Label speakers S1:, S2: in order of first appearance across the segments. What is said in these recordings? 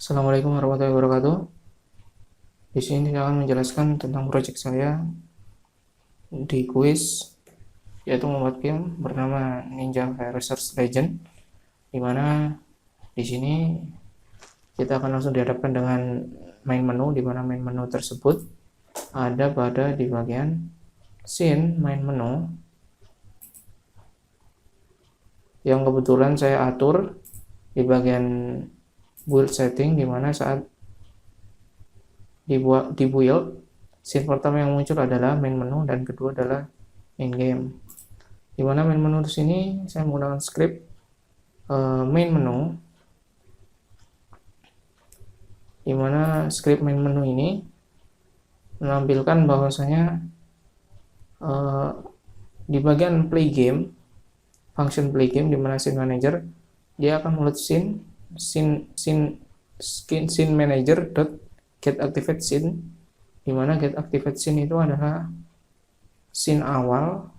S1: Assalamualaikum warahmatullahi wabarakatuh. Di sini saya akan menjelaskan tentang proyek saya di kuis, yaitu membuat game bernama Ninja Research Legend, di mana di sini kita akan langsung dihadapkan dengan main menu, di mana main menu tersebut ada pada di bagian scene main menu yang kebetulan saya atur di bagian build setting, di mana saat di build scene pertama yang muncul adalah main menu dan kedua adalah main game. Di mana main menu di sini saya menggunakan script main menu, di mana script main menu ini menampilkan bahwasanya di bagian play game, function play game, di mana scene manager dia akan meload scene manager dot get activate scene, di mana get activate scene itu adalah scene awal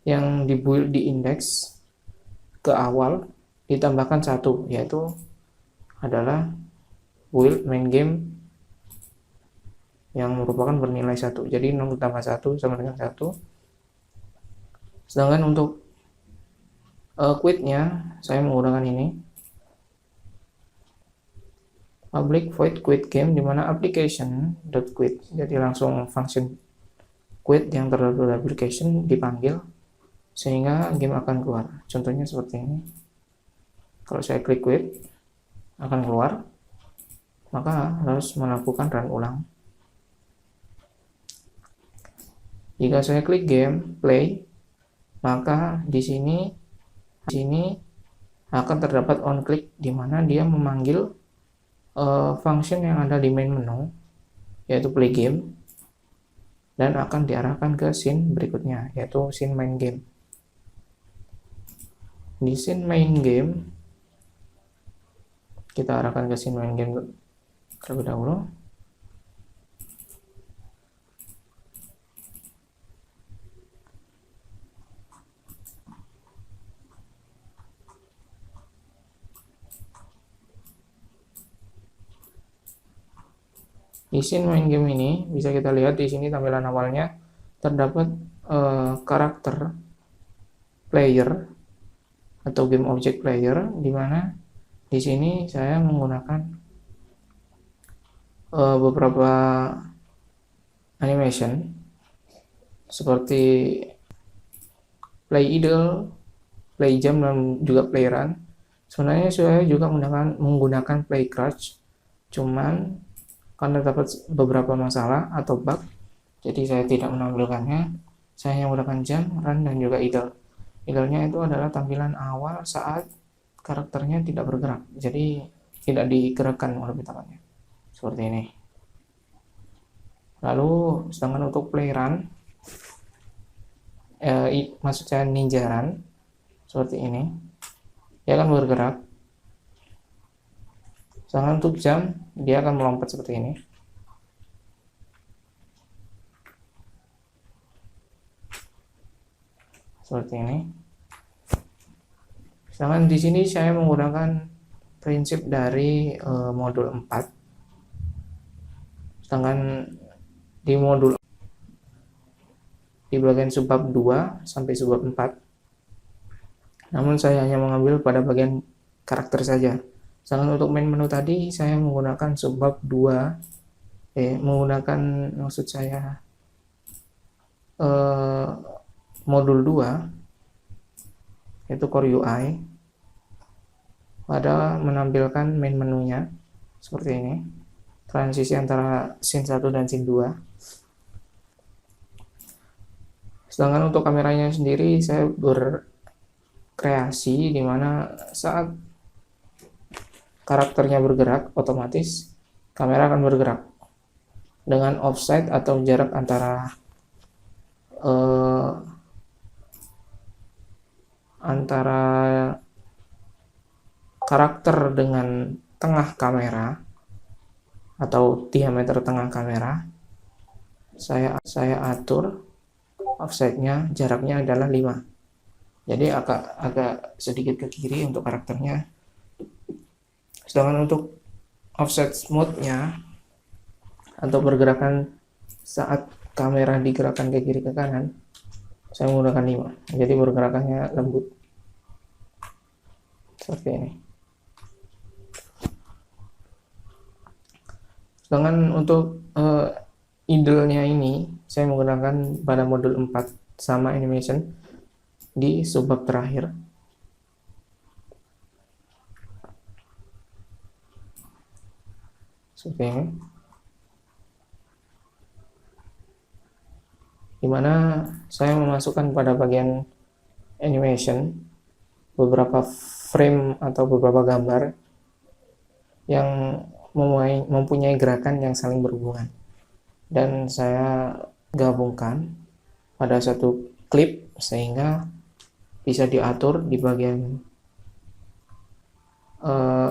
S1: yang dibuild di index ke awal ditambahkan satu, yaitu adalah build main game yang merupakan bernilai 1. Jadi 0 tambah 1 sama dengan 1. Sedangkan untuk quit-nya saya menggunakan ini public void quit game, dimana application.quit, jadi langsung function quit yang terdapat di application dipanggil sehingga game akan keluar. Contohnya seperti ini. Kalau saya klik quit akan keluar, maka harus melakukan run ulang. Jika saya klik game play, maka di sini akan terdapat on click, di mana dia memanggil function yang ada di main menu, yaitu play game, dan akan diarahkan ke scene berikutnya, yaitu scene main game. Di scene main game kita arahkan ke scene main game terlebih dahulu. Di scene main game ini bisa kita lihat di sini tampilan awalnya terdapat karakter player atau game object player, di mana di sini saya menggunakan beberapa animation seperti play idle, play jump, dan juga play run. Sebenarnya saya juga menggunakan play crouch, cuman karena terdapat beberapa masalah atau bug, jadi saya tidak menampilkannya. Saya hanya menggunakan jump, run, dan juga idle. Idle-nya itu adalah tampilan awal saat karakternya tidak bergerak, jadi tidak digerakkan oleh tangannya, seperti ini. Lalu sedangkan untuk play run, maksud saya ninja run, seperti ini, dia akan bergerak. Sedangkan untuk jump, dia akan melompat seperti ini. Seperti ini. Sedangkan di sini saya menggunakan prinsip dari modul 4. Sedangkan di modul di bagian subbab 2 sampai subbab 4. Namun saya hanya mengambil pada bagian karakter saja. Sedangkan untuk main menu tadi saya menggunakan subbab 2, menggunakan maksud saya modul 2, yaitu Core UI, pada menampilkan main menunya seperti ini, transisi antara scene 1 dan scene 2. Sedangkan untuk kameranya sendiri saya berkreasi, di mana saat karakternya bergerak, otomatis kamera akan bergerak dengan offset atau jarak antara karakter dengan tengah kamera atau diameter tengah kamera. Saya atur offsetnya, jaraknya adalah 5, jadi agak sedikit ke kiri untuk karakternya. Sedangkan untuk offset mode-nya atau pergerakan saat kamera digerakkan ke kiri ke kanan, saya menggunakan 5. Jadi pergerakannya lembut seperti ini. Sedangkan untuk idle-nya ini saya menggunakan pada modul 4 sama animation di subbab terakhir. Seperti ini. Dimana saya memasukkan pada bagian animation beberapa frame atau beberapa gambar yang mempunyai gerakan yang saling berhubungan, dan saya gabungkan pada satu klip sehingga bisa diatur di bagian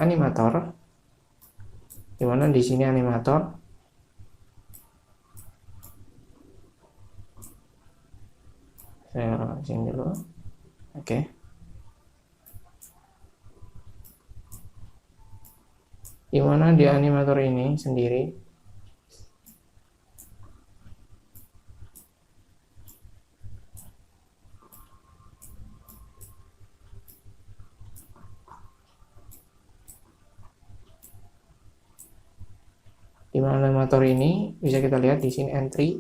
S1: animator, dimana di sini animator saya sini dulu. Oke. Dimana di animator ini sendiri animator ini bisa kita lihat di sini entry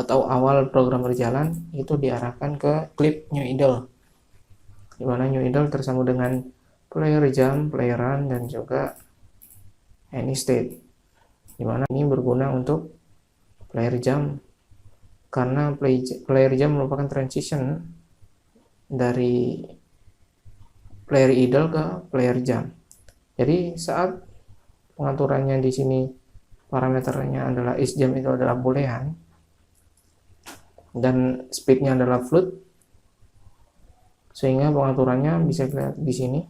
S1: atau awal program berjalan itu diarahkan ke klip new idle, dimana new idle tersambung dengan player jump, play run, dan juga any state, dimana ini berguna untuk player jump karena player jump merupakan transition dari player idle ke player jump. Jadi saat pengaturannya di sini parameternya adalah isJump itu adalah boolean dan speednya adalah float, sehingga pengaturannya bisa dilihat di sini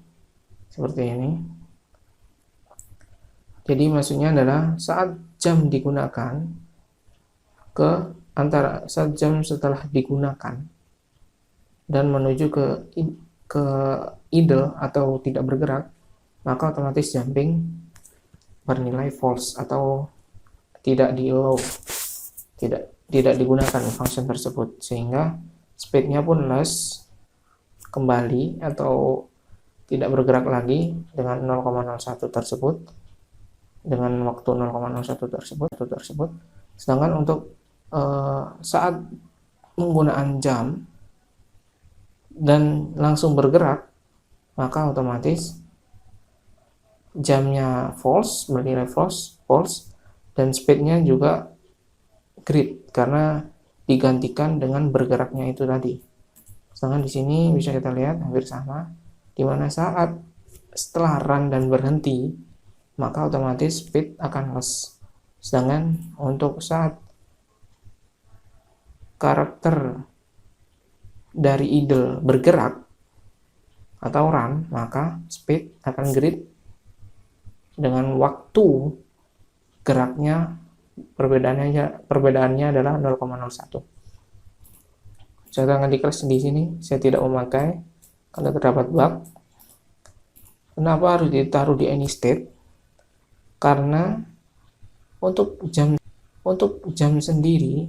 S1: seperti ini. Jadi maksudnya adalah saat jam digunakan saat jam setelah digunakan dan menuju ke idle atau tidak bergerak, maka otomatis jumping bernilai false atau tidak tidak digunakan function tersebut, sehingga speednya pun less kembali atau tidak bergerak lagi dengan 0,01 tersebut, dengan waktu 0,01 tersebut. Sedangkan untuk saat penggunaan jam dan langsung bergerak, maka otomatis jamnya false, bernilai false, dan speednya juga grid karena digantikan dengan bergeraknya itu tadi. Sedangkan di sini bisa kita lihat hampir sama, dimana saat setelah run dan berhenti maka otomatis speed akan less. Sedangkan untuk saat karakter dari idle bergerak atau run, maka speed akan grid dengan waktu geraknya perbedaannya adalah 0,01. Saya akan di kelas di sini saya tidak memakai karena terdapat bug. Kenapa harus ditaruh di any state? Karena untuk jam sendiri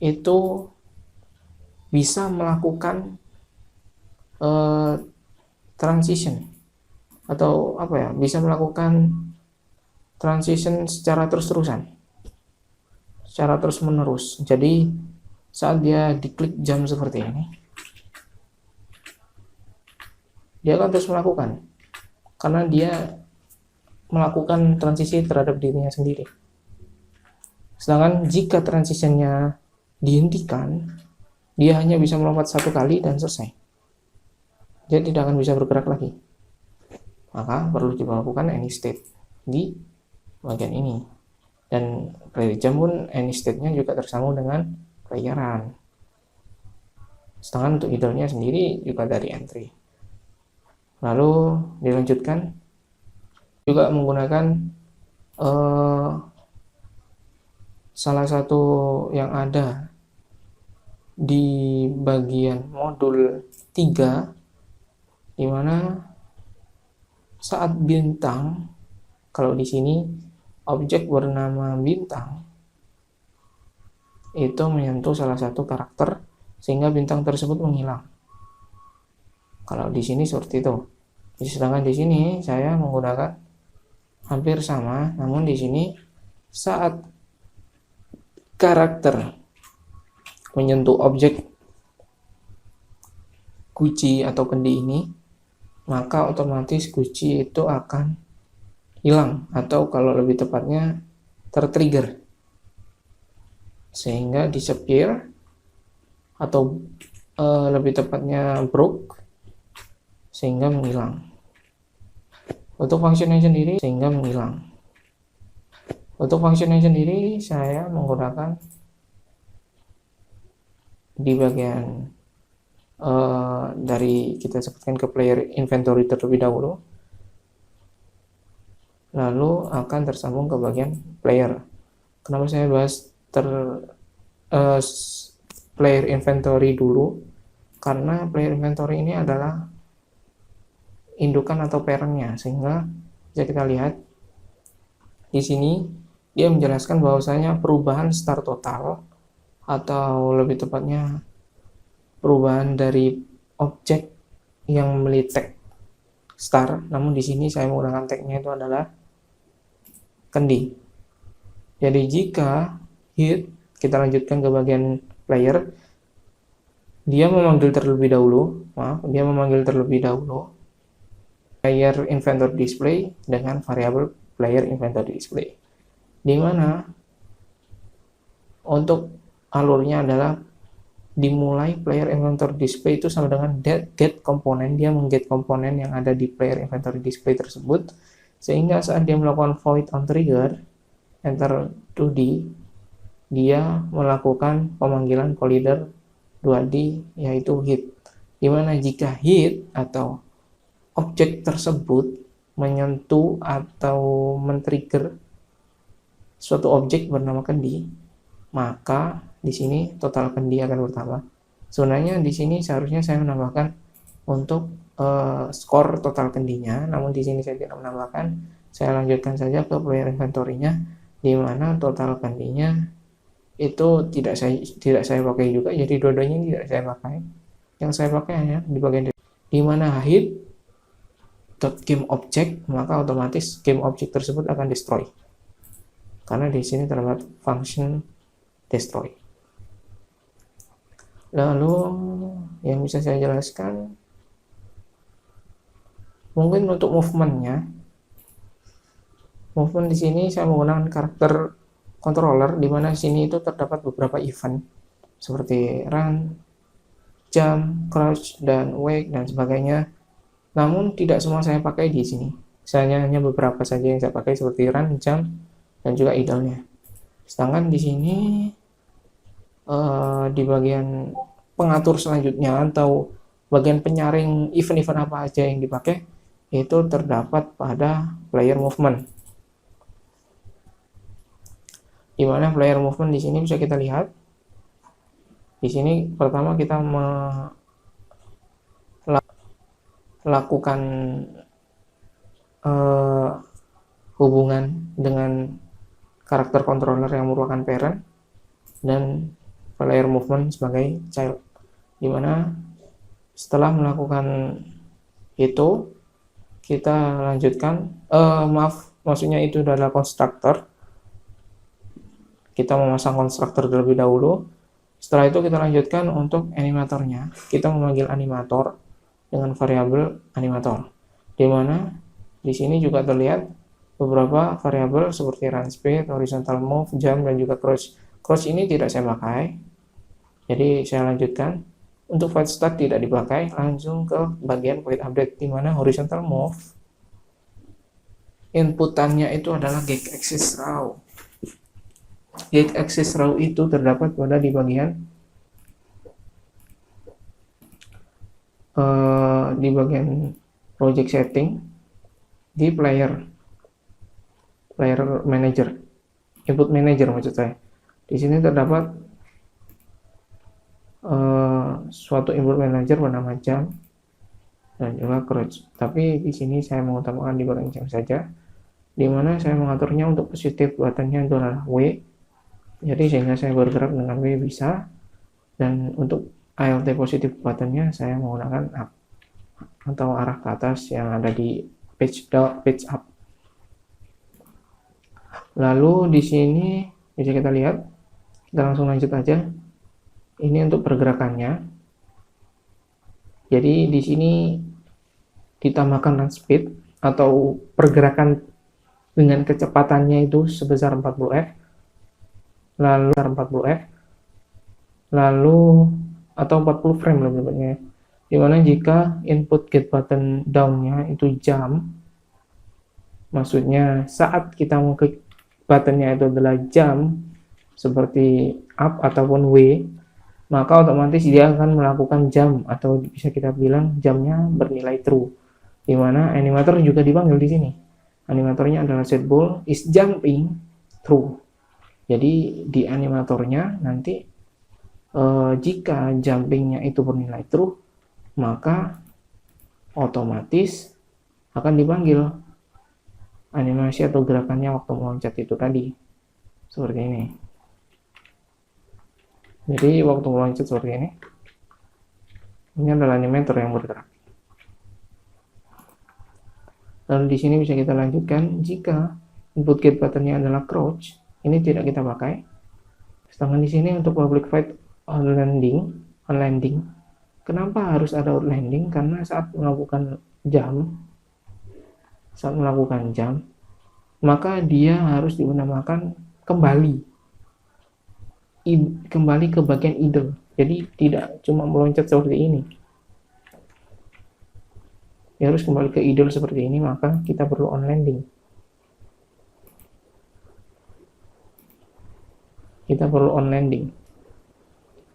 S1: itu bisa melakukan transition atau bisa melakukan transition secara terus menerus. Jadi saat dia diklik jam seperti ini, dia akan terus melakukan karena dia melakukan transisi terhadap dirinya sendiri. Sedangkan jika transitionnya dihentikan, dia hanya bisa melompat satu kali dan selesai. Dia tidak akan bisa bergerak lagi. Maka perlu dilakukan any state di bagian ini. Dan player jump pun any state-nya juga tersambung dengan player run. Sedangkan untuk idle-nya sendiri juga dari entry. Lalu dilanjutkan juga menggunakan salah satu yang ada di bagian modul 3, dimana saat bintang Kalau di sini objek bernama bintang itu menyentuh salah satu karakter sehingga bintang tersebut menghilang. Kalau di sini seperti itu. Sedangkan di sini saya menggunakan hampir sama, namun di sini saat karakter menyentuh objek kunci atau kendi ini, maka otomatis kunci itu akan hilang, atau kalau lebih tepatnya tertrigger, sehingga disappear atau lebih tepatnya broke, sehingga menghilang. Untuk fungsinya sendiri saya menggunakan di bagian dari kita sebutkan ke player inventory terlebih dahulu, lalu akan tersambung ke bagian player. Kenapa saya bahas player inventory dulu? Karena player inventory ini adalah indukan atau parentnya, sehingga bisa kita lihat di sini dia menjelaskan bahwasanya perubahan start total, atau lebih tepatnya perubahan dari objek yang memiliki tag star, namun di sini saya menggunakan tagnya itu adalah kendi. Jadi jika hit, kita lanjutkan ke bagian player, dia memanggil terlebih dahulu player inventory display dengan variabel player inventory display, di mana untuk alurnya adalah dimulai player inventory display itu sama dengan get komponen, dia mengget komponen yang ada di player inventory display tersebut, sehingga saat dia melakukan void on trigger enter 2D, dia melakukan pemanggilan collider 2D yaitu hit, dimana jika hit atau objek tersebut menyentuh atau men-trigger suatu objek bernama kendi, maka di sini total kendi akan bertambah. Sebenarnya di sini seharusnya saya menambahkan untuk skor total kendinya, namun di sini saya tidak menambahkan. Saya lanjutkan saja ke player inventory-nya, di mana total kendinya itu tidak saya pakai juga, jadi dua-duanya tidak saya pakai. Yang saya pakai hanya di bagian di mana hit game object, maka otomatis game object tersebut akan destroy, karena di sini terdapat function destroy. Lalu yang bisa saya jelaskan mungkin untuk movement di sini saya menggunakan karakter controller, di mana di sini itu terdapat beberapa event seperti run, jump, crouch, dan wake dan sebagainya. Namun tidak semua saya pakai di sini. Saya hanya beberapa saja yang saya pakai seperti run, jump, dan juga idle-nya. Sedangkan di sini di bagian pengatur selanjutnya atau bagian penyaring event-event apa aja yang dipakai itu terdapat pada player movement. Di mana player movement di sini bisa kita lihat. Di sini pertama kita melakukan hubungan dengan karakter controller yang merupakan parent dan player movement sebagai child, dimana setelah melakukan itu kita lanjutkan maksudnya itu adalah konstruktor. Kita memasang konstruktor terlebih dahulu. Setelah itu kita lanjutkan untuk animatornya. Kita memanggil animator dengan variabel animator, dimana di sini juga terlihat beberapa variabel seperti run speed, horizontal move, jump, dan juga crouch. Crouch ini tidak saya pakai, jadi saya lanjutkan. Untuk void start tidak dipakai, langsung ke bagian void update, dimana horizontal move inputannya itu adalah get axis raw. Get axis raw itu terdapat pada di bagian project setting di player manager, input manager maksud saya. Di sini terdapat suatu input manager bernama jump dan juga crouch. Tapi di sini saya mengutamakan di bagian jump saja, dimana saya mengaturnya untuk positif buttonnya adalah W, jadi sehingga saya bergerak dengan W bisa, dan untuk ALT positif buttonnya saya menggunakan up atau arah ke atas yang ada di page up. Lalu di sini bisa kita lihat, kita langsung lanjut aja. Ini untuk pergerakannya. Jadi di sini ditambahkan run speed atau pergerakan dengan kecepatannya itu sebesar 40 F, lalu atau 40 frame lebih tepatnya. Dimana jika input get button down-nya itu jam, maksudnya saat kita mau klik buttonnya itu adalah jam seperti up ataupun W, maka otomatis dia akan melakukan jam, atau bisa kita bilang jamnya bernilai true, dimana animator juga dipanggil di sini. Animatornya adalah setBall is jumping true. Jadi di animatornya nanti jika jumpingnya itu bernilai true, maka otomatis akan dipanggil animasi atau gerakannya waktu meloncat itu tadi, seperti ini. Jadi waktu meloncat seperti ini adalah animator yang bergerak. Lalu di sini bisa kita lanjutkan, jika input get buttonnya adalah crouch, ini tidak kita pakai. Sedangkan di sini untuk public void on landing, kenapa harus ada landing? Karena saat melakukan jam, maka dia harus dinamakan kembali ke bagian idle. Jadi tidak cuma meloncat seperti ini, dia harus kembali ke idle seperti ini, maka kita perlu on landing.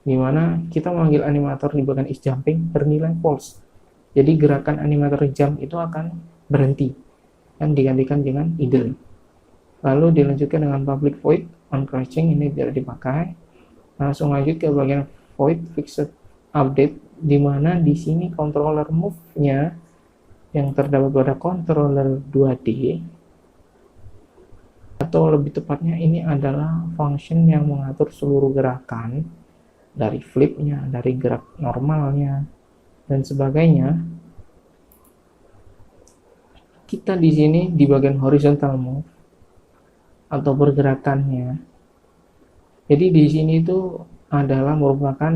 S1: Dimana kita memanggil animator di bagian is jumping bernilai false. Jadi gerakan animator jump itu akan berhenti dan digantikan dengan idle. Lalu dilanjutkan dengan public void on crouching, ini tidak dipakai. Langsung lanjut ke bagian void fixed update, dimana di sini controller move-nya yang terdapat pada controller 2D, atau lebih tepatnya ini adalah function yang mengatur seluruh gerakan dari flipnya, dari gerak normalnya dan sebagainya. Kita di sini di bagian horizontal move atau pergerakannya. Jadi di sini itu adalah merupakan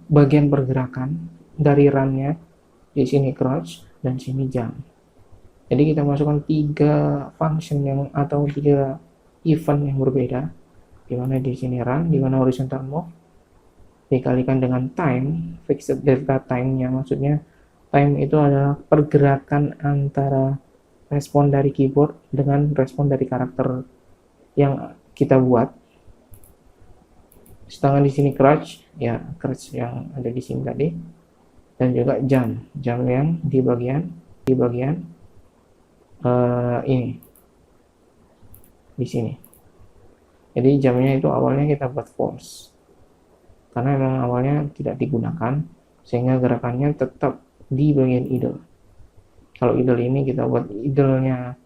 S1: bagian pergerakan dari run-nya. Di sini crouch dan sini jump. Jadi kita masukkan 3 function atau 3 event yang berbeda, di mana di sini run, di mana horizontal move dikalikan dengan time, fixed delta time-nya, maksudnya time itu adalah pergerakan antara respon dari keyboard dengan respon dari karakter yang kita buat. Sedangkan di sini crouch, ya crouch yang ada di sini tadi, dan juga jump yang di bagian ini di sini. Jadi jamnya itu awalnya kita buat false karena memang awalnya tidak digunakan, sehingga gerakannya tetap di bagian idle. Kalau idle ini kita buat idle-nya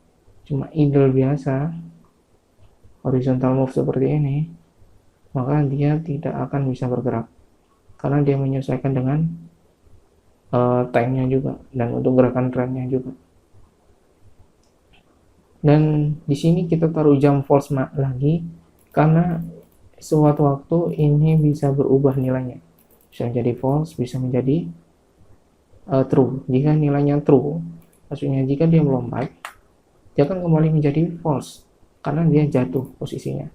S1: cuma idle biasa, horizontal move seperti ini, maka dia tidak akan bisa bergerak karena dia menyesuaikan dengan time-nya juga dan untuk gerakan run-nya juga. Dan di sini kita taruh jump false lagi karena suatu waktu ini bisa berubah nilainya, bisa menjadi false, bisa menjadi true. Jika nilainya true, maksudnya jika dia melompat, dia akan kembali menjadi false karena dia jatuh posisinya,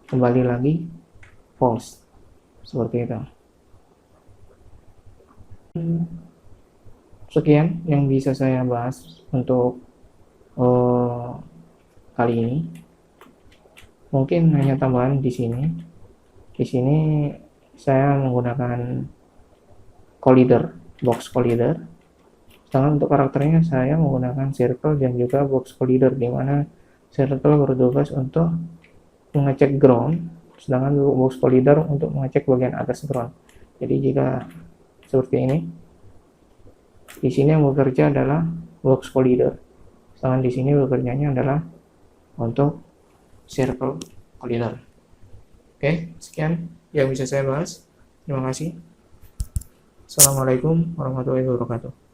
S1: kembali lagi false, seperti itu. Sekian yang bisa saya bahas untuk kali ini. Mungkin hanya tambahan di sini. Di sini saya menggunakan collider, box collider. Sedangkan untuk karakternya saya menggunakan circle dan juga box collider, di mana circle bertugas untuk mengecek ground, sedangkan box collider untuk mengecek bagian atas ground. Jadi jika seperti ini, di sini yang bekerja adalah box collider, Sedangkan di sini bekerjanya adalah untuk circle cleaner. Oke, sekian yang bisa saya bahas. Terima kasih. Assalamualaikum warahmatullahi wabarakatuh.